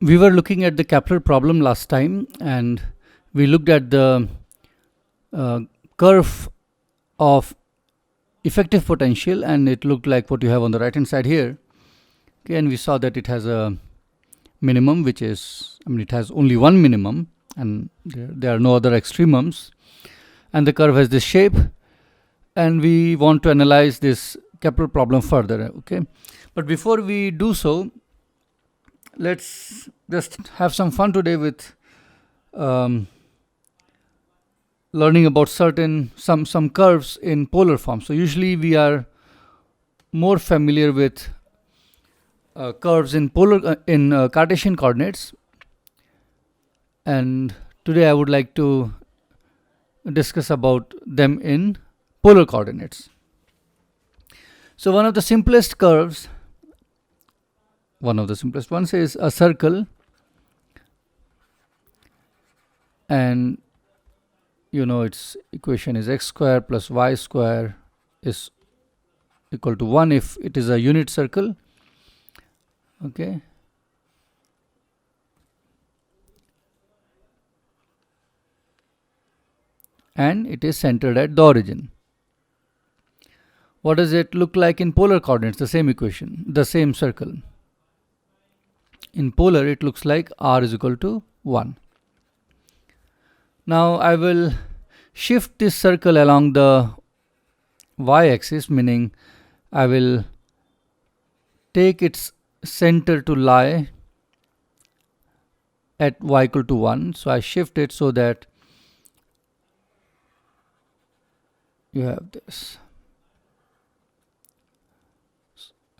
We were looking at the Kepler problem last time, and we looked at the curve of effective potential, and it looked like what you have on the right hand side here. Okay, and we saw that it has a minimum, which is, it has only one minimum, and there are no other extremums, and the curve has this shape, and we want to analyze this Kepler problem further. Okay, but before we do so, let's just have some fun today with learning about some curves in polar form. So usually we are more familiar with curves in Cartesian coordinates, and today I would like to discuss about them in polar coordinates. So one of the simplest ones is a circle, and its equation is x square plus y square is equal to 1 if it is a unit circle. Okay, and it is centered at the origin. What does it look like in polar coordinates? The same equation, the same circle. In polar, it looks like r is equal to 1. Now I will shift this circle along the y-axis, meaning I will take its center to lie at y equal to 1. So I shift it so that you have this.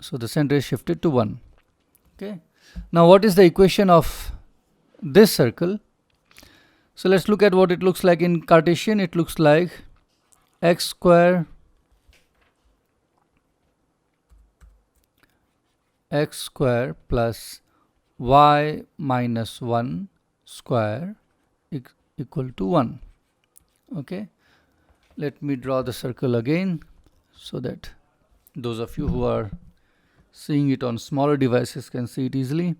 So the center is shifted to 1. Okay. Now what is the equation of this circle? So let's look at what it looks like in Cartesian. It looks like x square plus y minus 1 square equal to 1. Okay, let me draw the circle again so that those of you who are seeing it on smaller devices can see it easily.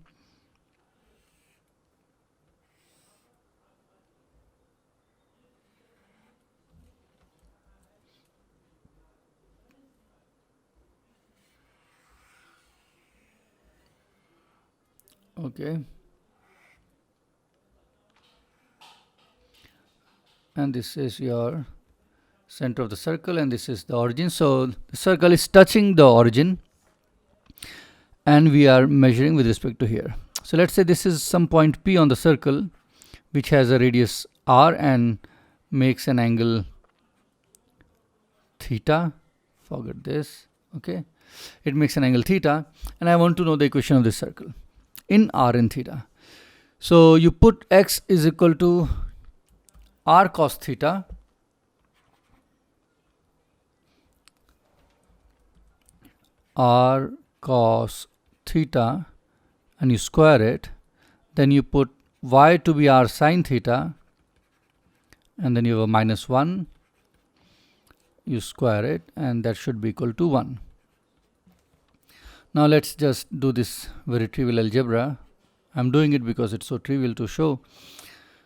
Okay, and this is your center of the circle, and this is the origin. So the circle is touching the origin, and we are measuring with respect to here. So let's say this is some point P on the circle, which has a radius r and makes an angle theta. Forget this. Okay, it makes an angle theta, and I want to know the equation of this circle in r and theta. So you put x is equal to r cos theta and you square it. Then you put y to be r sin theta, and then you have a minus 1. You square it, and that should be equal to 1. Now let's just do this very trivial algebra. I'm doing it because it's so trivial to show.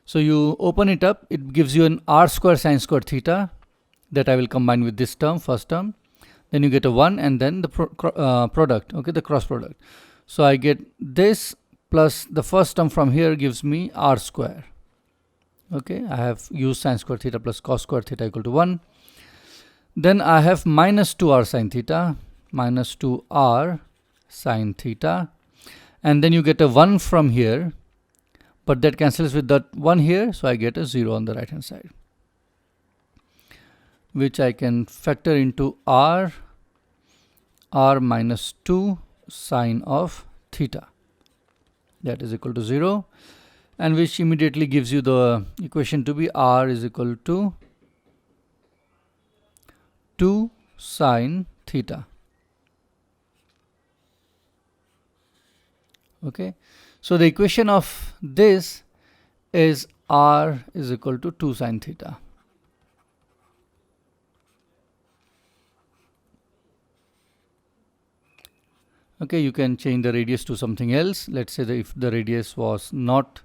So you open it up, it gives you an r square sin square theta that I will combine with this term, first term. Then you get a 1, and then the product, okay, the cross product. So I get this plus the first term from here gives me r square. Okay, I have used sin square theta plus cos square theta equal to 1. Then I have minus 2r sin theta, minus 2r sin theta, and then you get a 1 from here, but that cancels with that 1 here, so I get a 0 on the right hand side, which I can factor into r minus 2 sine of theta, that is equal to 0, and which immediately gives you the equation to be r is equal to 2 sine theta. Okay, so the equation of this is r is equal to 2 sine theta. Okay, you can change the radius to something else. Let's say that if the radius was not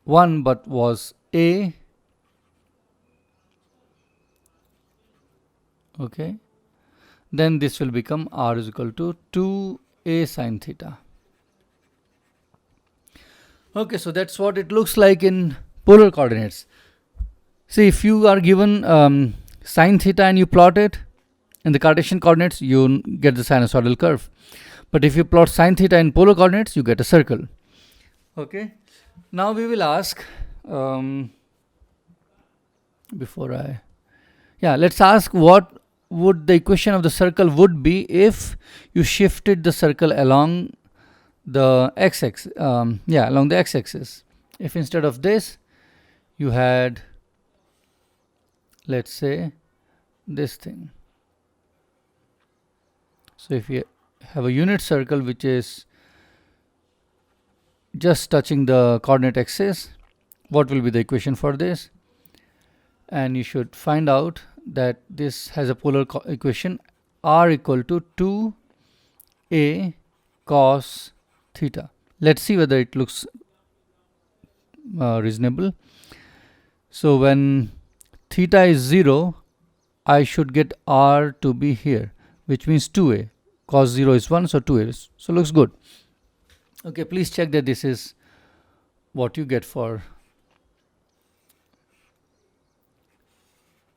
1 but was a, okay, then this will become r is equal to 2a sine theta. Okay, so that's what it looks like in polar coordinates. See, if you are given sine theta and you plot it in the Cartesian coordinates, you get the sinusoidal curve. But if you plot sine theta in polar coordinates, you get a circle. Okay. Now we will ask, let's ask what would the equation of the circle would be if you shifted the circle along the x-axis. Along the x-axis. If instead of this, you had, let's say, this thing. So if you have a unit circle which is just touching the coordinate axis, what will be the equation for this? And you should find out that this has a polar equation, r equal to 2a cos theta. Let's see whether it looks reasonable. So when theta is 0, I should get r to be here, which means 2a. Cos 0 is 1, so 2a. So looks good. Okay, please check that this is what you get for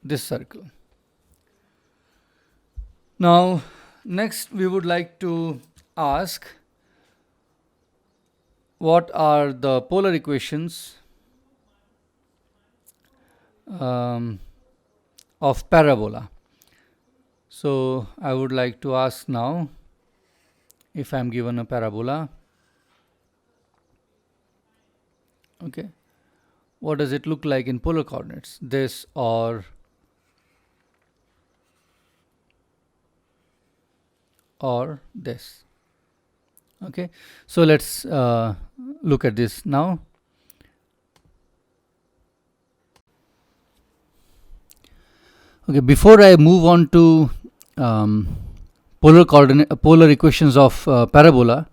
this circle. Now, next we would like to ask, what are the polar equations of parabola? So I would like to ask now, if I am given a parabola, okay, what does it look like in polar coordinates? This or this. Okay, so let's look at this now. Okay, before I move on to polar equations of parabola,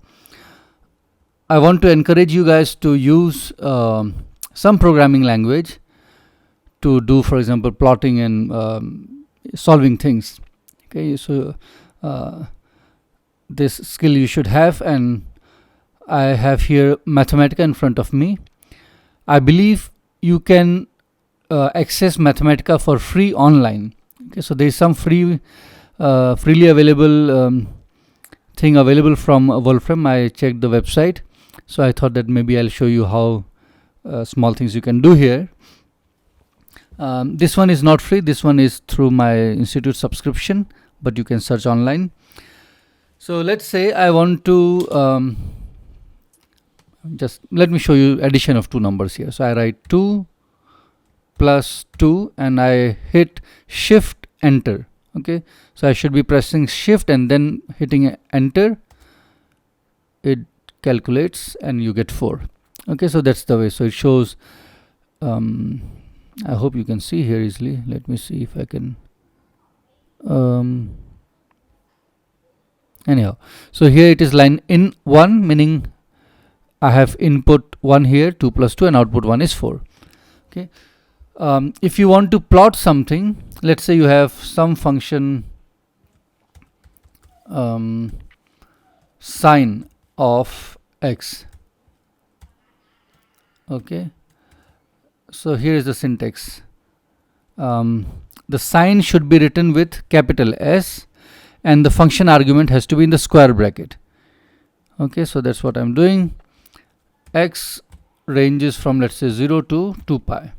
I want to encourage you guys to use some programming language to do, for example, plotting and solving things. Okay, so this skill you should have, and I have here Mathematica in front of me. I believe you can access Mathematica for free online. Okay, so there is some freely available thing available from Wolfram. I checked the website, so I thought that maybe I'll show you how small things you can do here. This one is not free. This one is through my institute subscription, but you can search online. So let's say I want to just let me show you addition of two numbers here. So I write 2 plus 2 and I hit shift enter. Okay, so I should be pressing shift and then hitting enter. It calculates and you get 4. Okay, so that's the way. So it shows, I hope you can see here easily. Let me see if I can. Anyhow, so here it is line in 1, meaning I have input 1 here, 2 plus 2, and output 1 is 4. Okay. If you want to plot something, let's say you have some function sine of x. Okay, so here is the syntax. The sine should be written with capital S, and the function argument has to be in the square bracket. Okay, so that's what I'm doing. X ranges from, let's say, 0 to 2 pi.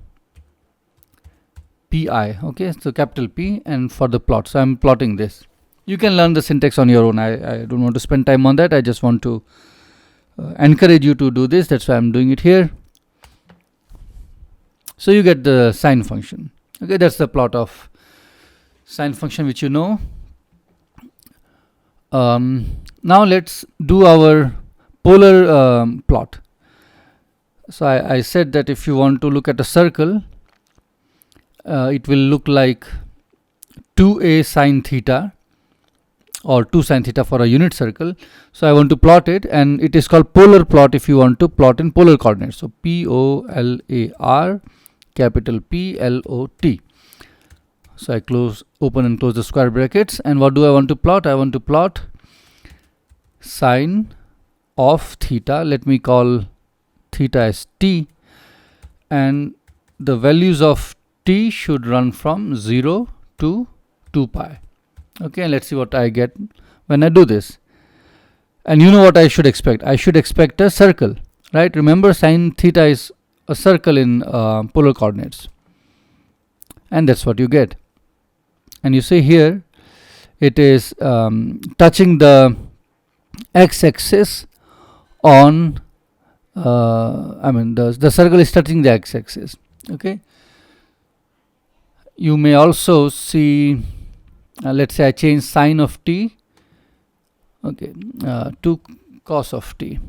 Pi, okay, so capital P, and for the plot, so I'm plotting this. You can learn the syntax on your own. I don't want to spend time on that. I just want to encourage you to do this. That's why I'm doing it here. So you get the sine function. Okay, that's the plot of sine function, which you know. Now let's do our polar plot. So I said that if you want to look at a circle, it will look like 2a sine theta, or 2 sine theta for a unit circle. So I want to plot it, and it is called polar plot if you want to plot in polar coordinates. So POLAR, capital PLOT. So I open and close the square brackets, and what do I want to plot? I want to plot sine of theta. Let me call theta as t, and the values of t should run from 0 to 2 pi. Okay, and let's see what I get when I do this. And you know what I should expect? I should expect a circle, right? Remember, sine theta is a circle in polar coordinates, and that's what you get. And you see here it is touching the x-axis on the circle is touching the x-axis. Okay, you may also see, let's say I change sine of t, okay, to cos of t.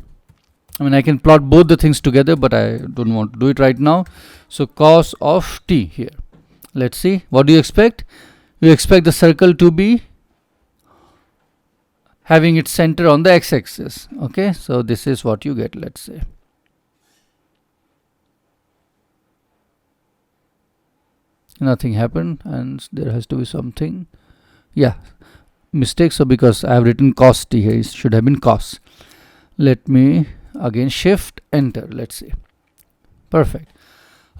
I can plot both the things together, but I don't want to do it right now. So cos of t here. Let's see, what do you expect? You expect the circle to be having its center on the x-axis. Okay, so this is what you get, let's say. Nothing happened, and there has to be something. Yeah, mistake. So because I have written cos t here, it should have been cos. Let me again shift enter. Let's see. Perfect.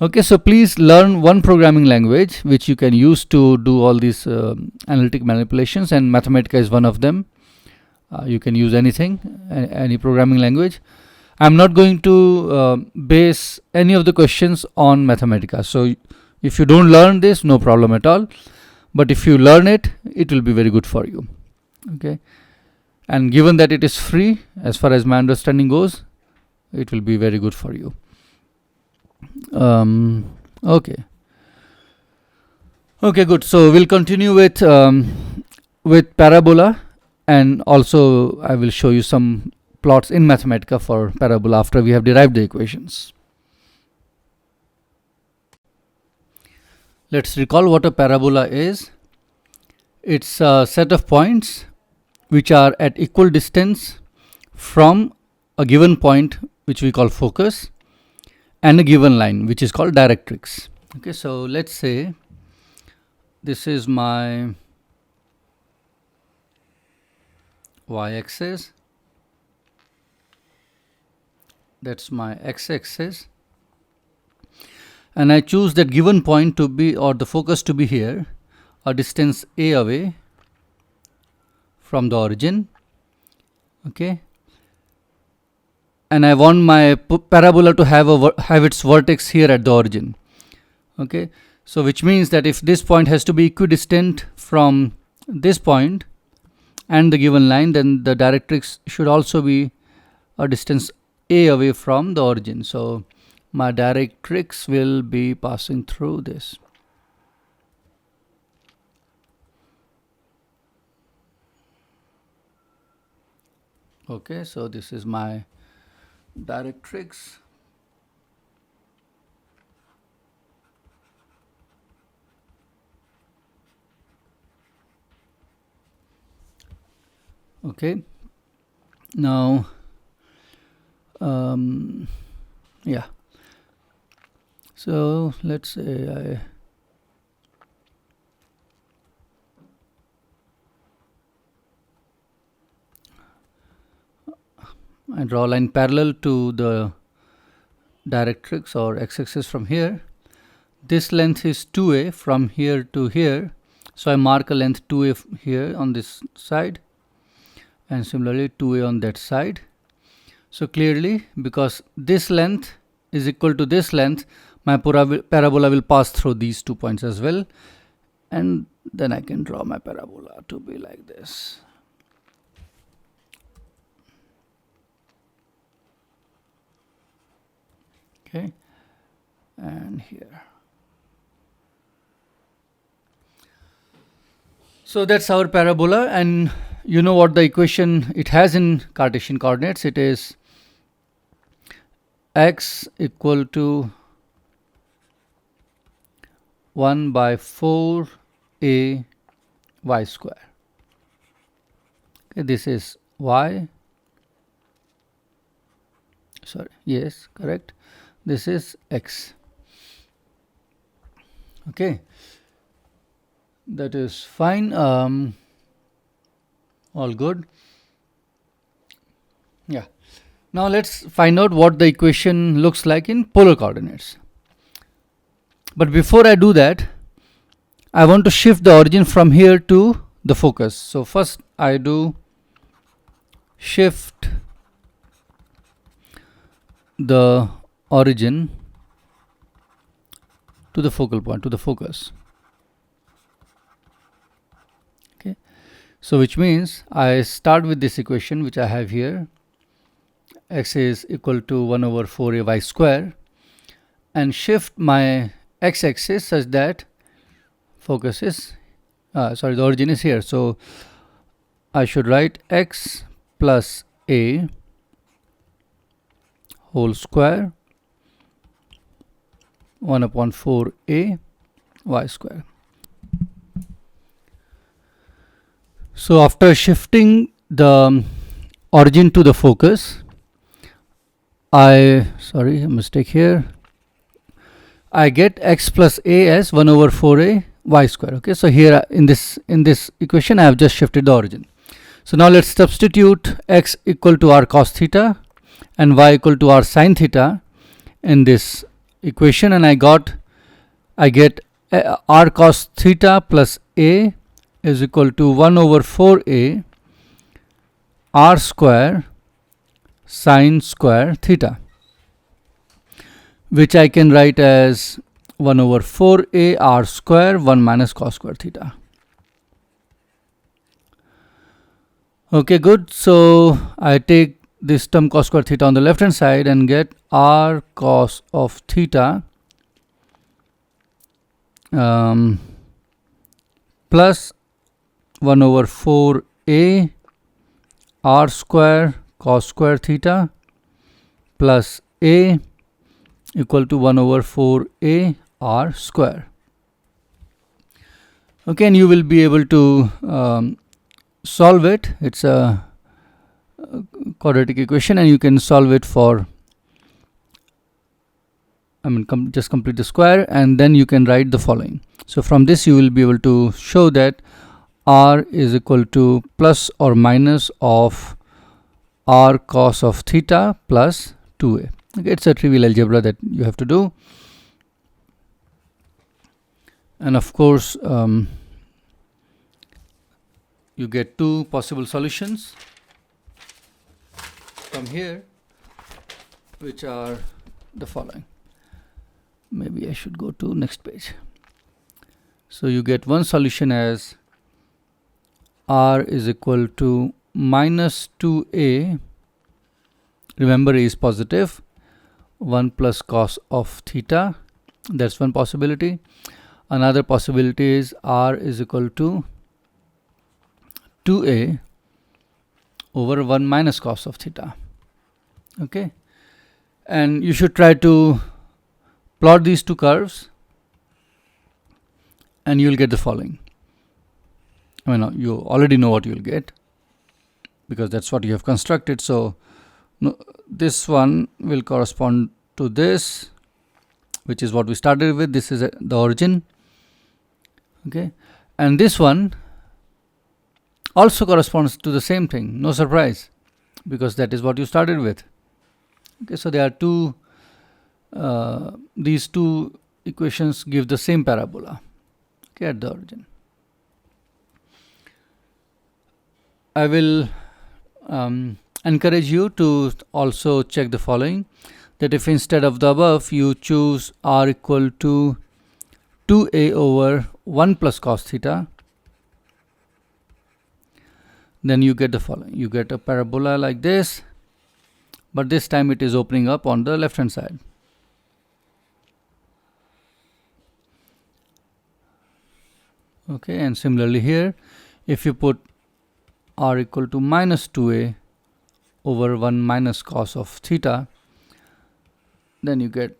Okay, so please learn one programming language which you can use to do all these analytic manipulations, and Mathematica is one of them. You can use anything, any programming language. I'm not going to base any of the questions on Mathematica. So if you don't learn this, no problem at all. But if you learn it, it will be very good for you. Okay, and given that it is free, as far as my understanding goes, it will be very good for you. Okay, good. So we'll continue with parabola, and also I will show you some plots in Mathematica for parabola after we have derived the equations. Let's recall what a parabola is. It's a set of points which are at equal distance from a given point which we call focus, and a given line which is called directrix. Okay, so let's say this is my y-axis, that's my x-axis, and I choose that given point to be, or the focus to be here, a distance a away from the origin. Okay, and I want my parabola to have its vertex here at the origin. Okay, so which means that if this point has to be equidistant from this point and the given line, then the directrix should also be a distance a away from the origin. So my directrix will be passing through this. Okay, so this is my directrix. Okay, now yeah, so let's say I draw a line parallel to the directrix or x-axis from here. This length is 2a from here to here, so I mark a length 2a here on this side, and similarly 2a on that side. So clearly, because this length is equal to this length, my parabola will pass through these 2 points as well, and then I can draw my parabola to be like this. Okay, and here. So that's our parabola, and you know what the equation it has in Cartesian coordinates. It is x equal to 1 by 4a y square. Okay, this is y. Sorry, yes, correct. This is x. Okay, that is fine. All good. Yeah. Now let's find out what the equation looks like in polar coordinates. But before I do that, I want to shift the origin from here to the focus. So first I do shift the origin to the focal point, to the focus. Okay, so which means I start with this equation which I have here. X is equal to 1 over 4a y square, and shift my x-axis such that focus is the origin is here. So I should write x plus a whole square 1 upon 4a y square. So after shifting the origin to the focus, a mistake here. I get x plus a as 1 over 4a y square. Okay, so here in this equation I have just shifted the origin. So now let's substitute x equal to r cos theta and y equal to r sin theta in this equation, and I get r cos theta plus a is equal to 1 over 4a r square sin square theta, which I can write as 1 over 4a r square 1 minus cos square theta. Okay, good. So I take this term cos square theta on the left hand side and get r cos of theta plus 1 over 4a r square cos square theta plus a equal to 1 over 4a r square. Okay, and you will be able to solve it. It's a quadratic equation, and you can solve it for, just complete the square, and then you can write the following. So from this you will be able to show that r is equal to plus or minus of r cos of theta plus 2a. Okay, it's a trivial algebra that you have to do, and of course you get two possible solutions from here, which are the following. Maybe I should go to next page. So you get one solution as r is equal to minus 2a, remember a is positive, 1 plus cos of theta. That's one possibility. Another possibility is r is equal to 2a over 1 minus cos of theta. Okay, and you should try to plot these two curves and you will get the following. You already know what you will get because that's what you have constructed. So no, this one will correspond to this, which is what we started with. This is the origin. Okay, and this one also corresponds to the same thing. No surprise, because that is what you started with. Okay, so there are two, these two equations give the same parabola, okay, at the origin. I will encourage you to also check the following, that if instead of the above you choose r equal to 2a over 1 plus cos theta, then you get the following. You get a parabola like this, but this time it is opening up on the left hand side. Okay, and similarly here, if you put r equal to minus 2a over 1 minus cos of theta, then you get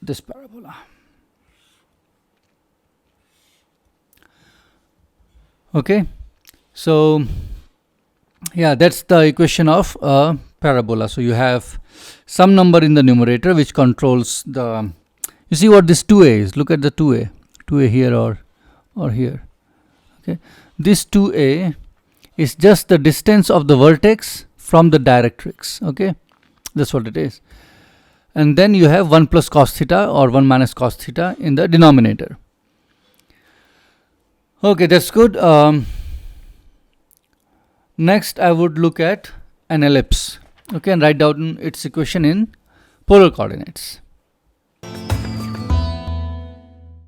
this parabola. Okay, so Yeah, that's the equation of a parabola. So you have some number in the numerator which controls the, you see what this 2a is, look at the 2a here or here. Okay, this 2a is just the distance of the vertex from the directrix. Okay, that's what it is. And then you have 1 plus cos theta or 1 minus cos theta in the denominator. Okay, that's good. Next I would look at an ellipse. Okay, and write down its equation in polar coordinates.